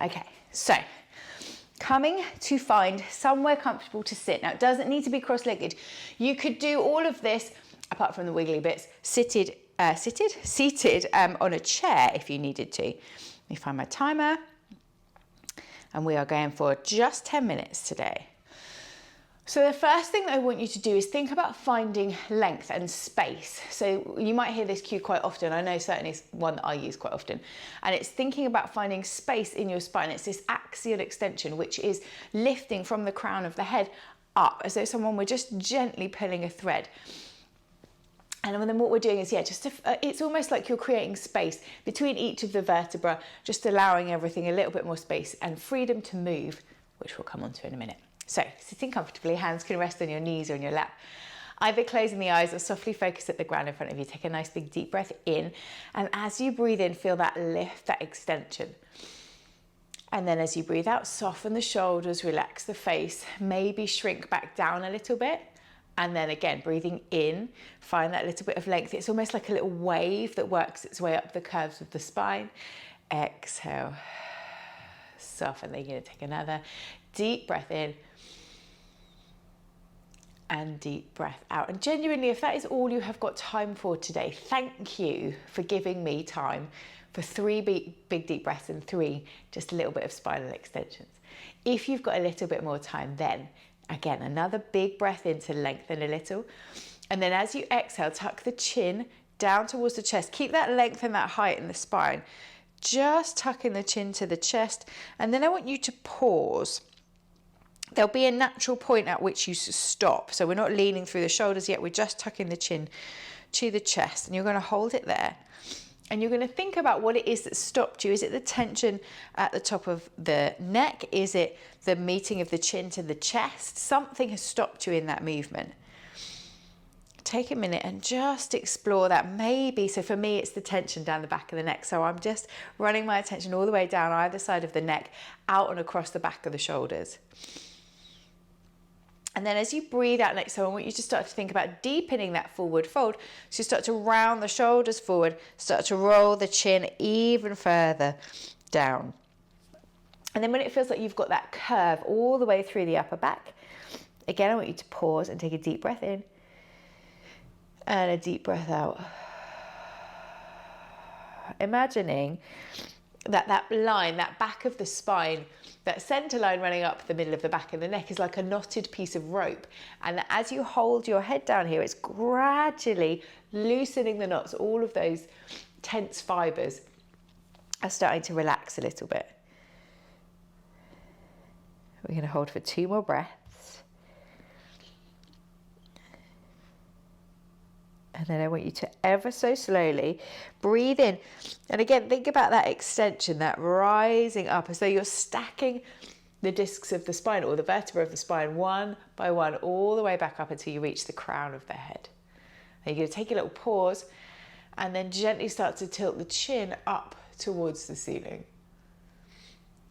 Okay, so coming to find somewhere comfortable to sit. Now, it doesn't need to be cross-legged. You could do all of this, apart from the wiggly bits, seated on a chair if you needed to. Let me find my timer. And we are going for just 10 minutes today. So the first thing that I want you to do is think about finding length and space. So you might hear this cue quite often. I know certainly it's one that I use quite often. And it's thinking about finding space in your spine. It's this axial extension, which is lifting from the crown of the head up, as though someone were just gently pulling a thread. And then what we're doing is, it's almost like you're creating space between each of the vertebrae, just allowing everything a little bit more space and freedom to move, which we'll come on to in a minute. So, sitting comfortably, hands can rest on your knees or on your lap. Either closing the eyes or softly focus at the ground in front of you. Take a nice big deep breath in. And as you breathe in, feel that lift, that extension. And then as you breathe out, soften the shoulders, relax the face, maybe shrink back down a little bit. And then again, breathing in, find that little bit of length. It's almost like a little wave that works its way up the curves of the spine. Exhale, soften. Then you're going to take another deep breath in. And deep breath out. And genuinely, if that is all you have got time for today, thank you for giving me time for 3 big deep breaths and 3 just a little bit of spinal extensions. If you've got a little bit more time, then again, another big breath in to lengthen a little. And then as you exhale, tuck the chin down towards the chest. Keep that length and that height in the spine. Just tucking the chin to the chest. And then I want you to pause. There'll be a natural point at which you stop. So we're not leaning through the shoulders yet. We're just tucking the chin to the chest. And you're going to hold it there. And you're going to think about what it is that stopped you. Is it the tension at the top of the neck? Is it the meeting of the chin to the chest? Something has stopped you in that movement. Take a minute and just explore that. Maybe, so for me, it's the tension down the back of the neck. So I'm just running my attention all the way down either side of the neck, out and across the back of the shoulders. And then as you breathe out and exhale, I want you to start to think about deepening that forward fold. So you start to round the shoulders forward, start to roll the chin even further down. And then when it feels like you've got that curve all the way through the upper back, again, I want you to pause and take a deep breath in and a deep breath out. Imagining that line, that back of the spine, that center line running up the middle of the back and the neck is like a knotted piece of rope. And as you hold your head down here, it's gradually loosening the knots. All of those tense fibers are starting to relax a little bit. We're going to hold for 2 more breaths. And then I want you to ever so slowly breathe in. And again, think about that extension, that rising up as though you're stacking the discs of the spine or the vertebrae of the spine one by one all the way back up until you reach the crown of the head. Then you're going to take a little pause and then gently start to tilt the chin up towards the ceiling.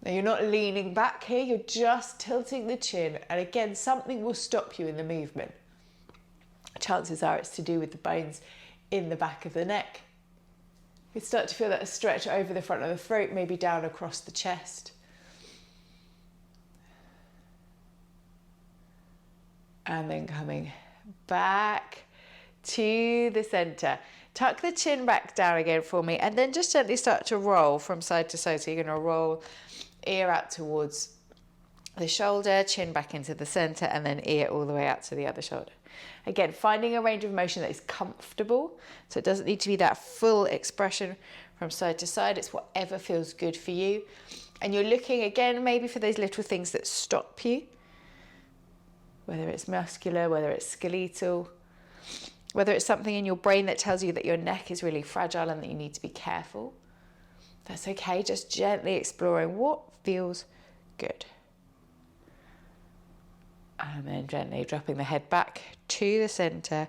Now you're not leaning back here, you're just tilting the chin. And again, something will stop you in the movement. Chances are it's to do with the bones in the back of the neck. You start to feel that stretch over the front of the throat, maybe down across the chest. And then coming back to the center. Tuck the chin back down again for me, and then just gently start to roll from side to side. So you're going to roll ear out towards the shoulder, chin back into the center, and then ear all the way out to the other shoulder. Again, finding a range of motion that is comfortable. So it doesn't need to be that full expression from side to side. It's whatever feels good for you. And you're looking again, maybe for those little things that stop you, whether it's muscular, whether it's skeletal, whether it's something in your brain that tells you that your neck is really fragile and that you need to be careful. That's okay, just gently exploring what feels good. And then gently dropping the head back to the center,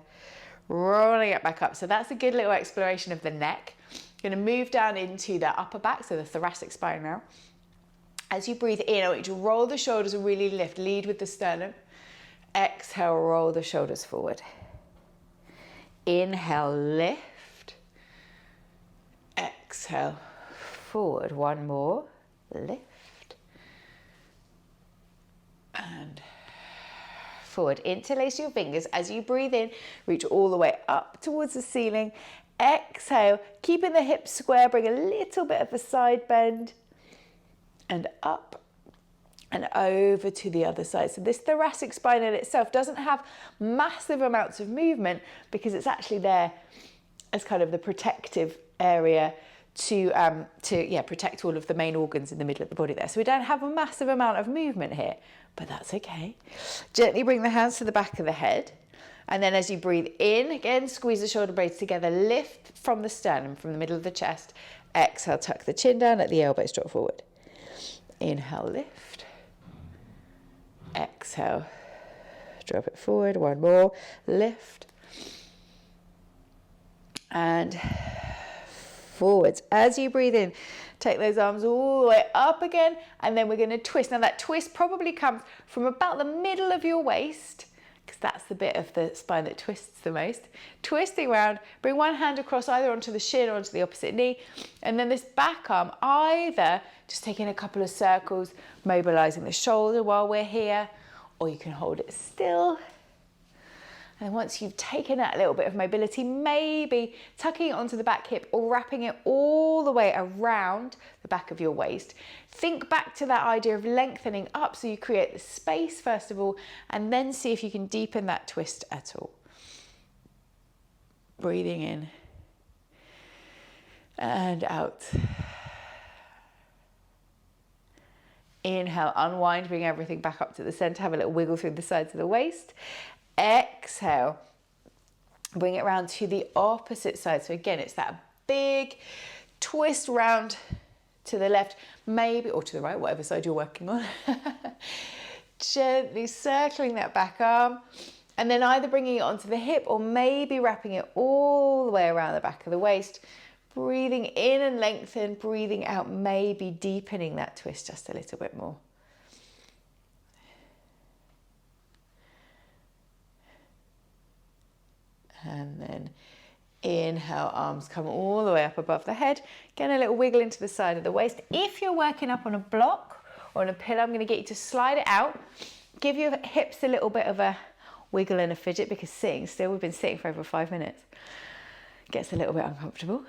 rolling it back up. So that's a good little exploration of the neck. You're going to move down into the upper back, so the thoracic spine now. As you breathe in, I want you to roll the shoulders and really lift. Lead with the sternum. Exhale, roll the shoulders forward. Inhale, lift. Exhale, forward. One more, lift. forward. Interlace your fingers as you breathe in, reach all the way up towards the ceiling. Exhale, keeping the hips square, bring a little bit of a side bend and up and over to the other side. So this thoracic spine in itself doesn't have massive amounts of movement because it's actually there as kind of the protective area to protect all of the main organs in the middle of the body there. So we don't have a massive amount of movement here, but that's okay. Gently bring the hands to the back of the head. And then as you breathe in, again, squeeze the shoulder blades together, lift from the sternum, from the middle of the chest. Exhale, tuck the chin down, let the elbows drop forward. Inhale, lift. Exhale, drop it forward. One more, lift. And forwards. As you breathe in, take those arms all the way up again, and then we're going to twist. Now that twist probably comes from about the middle of your waist, because that's the bit of the spine that twists the most. Twisting around, bring one hand across either onto the shin or onto the opposite knee, and then this back arm, either just taking a couple of circles, mobilizing the shoulder while we're here, or you can hold it still. And once you've taken that little bit of mobility, maybe tucking it onto the back hip or wrapping it all the way around the back of your waist. Think back to that idea of lengthening up so you create the space first of all, and then see if you can deepen that twist at all. Breathing in and out. Inhale, unwind, bring everything back up to the center, have a little wiggle through the sides of the waist. Exhale, bring it around to the opposite side. So again, it's that big twist round to the left, maybe, or to the right, whatever side you're working on. Gently circling that back arm, and then either bringing it onto the hip or maybe wrapping it all the way around the back of the waist. Breathing in and lengthen, breathing out, maybe deepening that twist just a little bit more. And then inhale, arms come all the way up above the head. Again, a little wiggle into the side of the waist. If you're working up on a block or on a pillow, I'm going to get you to slide it out. Give your hips a little bit of a wiggle and a fidget, because sitting still, we've been sitting for over 5 minutes, gets a little bit uncomfortable.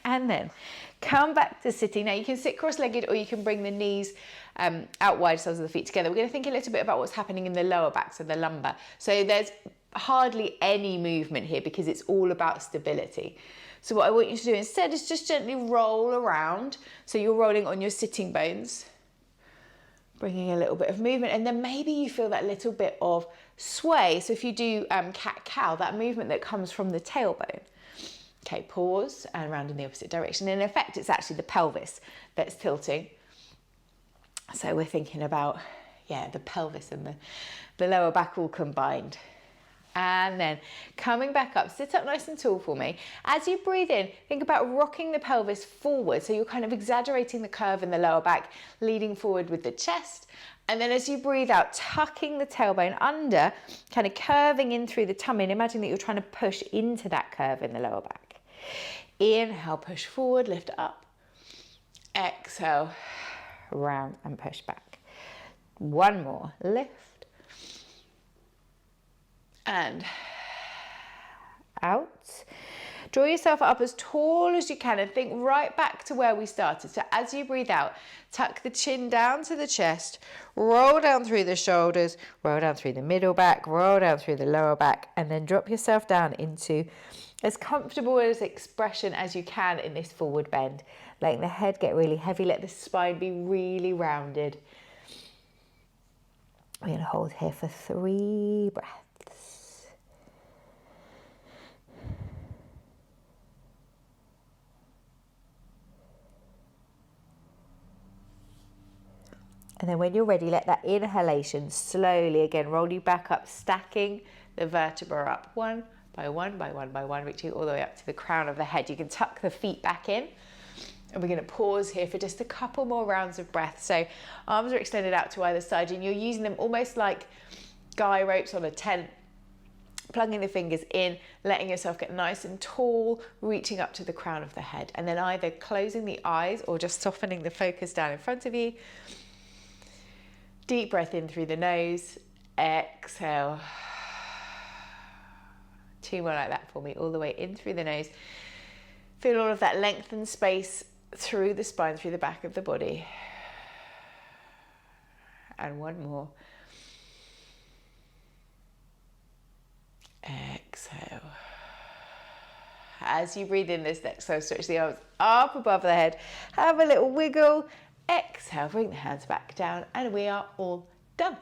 And then come back to sitting. Now you can sit cross-legged or you can bring the knees out wide, soles of the feet together. We're going to think a little bit about what's happening in the lower back, so the lumbar. So there's hardly any movement here because it's all about stability. So what I want you to do instead is just gently roll around. So you're rolling on your sitting bones, bringing a little bit of movement, and then maybe you feel that little bit of sway. So if you do cat-cow, that movement that comes from the tailbone. Okay, pause and round in the opposite direction. In effect, it's actually the pelvis that's tilting. So we're thinking about, the pelvis and the lower back all combined. And then coming back up, sit up nice and tall for me. As you breathe in, think about rocking the pelvis forward. So you're kind of exaggerating the curve in the lower back, leading forward with the chest. And then as you breathe out, tucking the tailbone under, kind of curving in through the tummy. And imagine that you're trying to push into that curve in the lower back. Inhale, push forward, lift up. Exhale, round and push back. One more, lift. And out. Draw yourself up as tall as you can and think right back to where we started. So as you breathe out, tuck the chin down to the chest, roll down through the shoulders, roll down through the middle back, roll down through the lower back, and then drop yourself down into as comfortable as expression as you can in this forward bend. Letting the head get really heavy, let the spine be really rounded. We're going to hold here for 3 breaths. And then when you're ready, let that inhalation slowly again roll you back up, stacking the vertebra up one by one by one by one, reaching all the way up to the crown of the head. You can tuck the feet back in. And we're going to pause here for just a couple more rounds of breath. So arms are extended out to either side and you're using them almost like guy ropes on a tent. Plugging the fingers in, letting yourself get nice and tall, reaching up to the crown of the head. And then either closing the eyes or just softening the focus down in front of you. Deep breath in through the nose Exhale. 2 more like that for me, all the way in through the nose. Feel all of that lengthened space through the spine, through the back of the body. And 1 more. Exhale. As you breathe in this exhale, stretch the arms up above the head. Have a little wiggle. Exhale, bring the hands back down, and we are all done.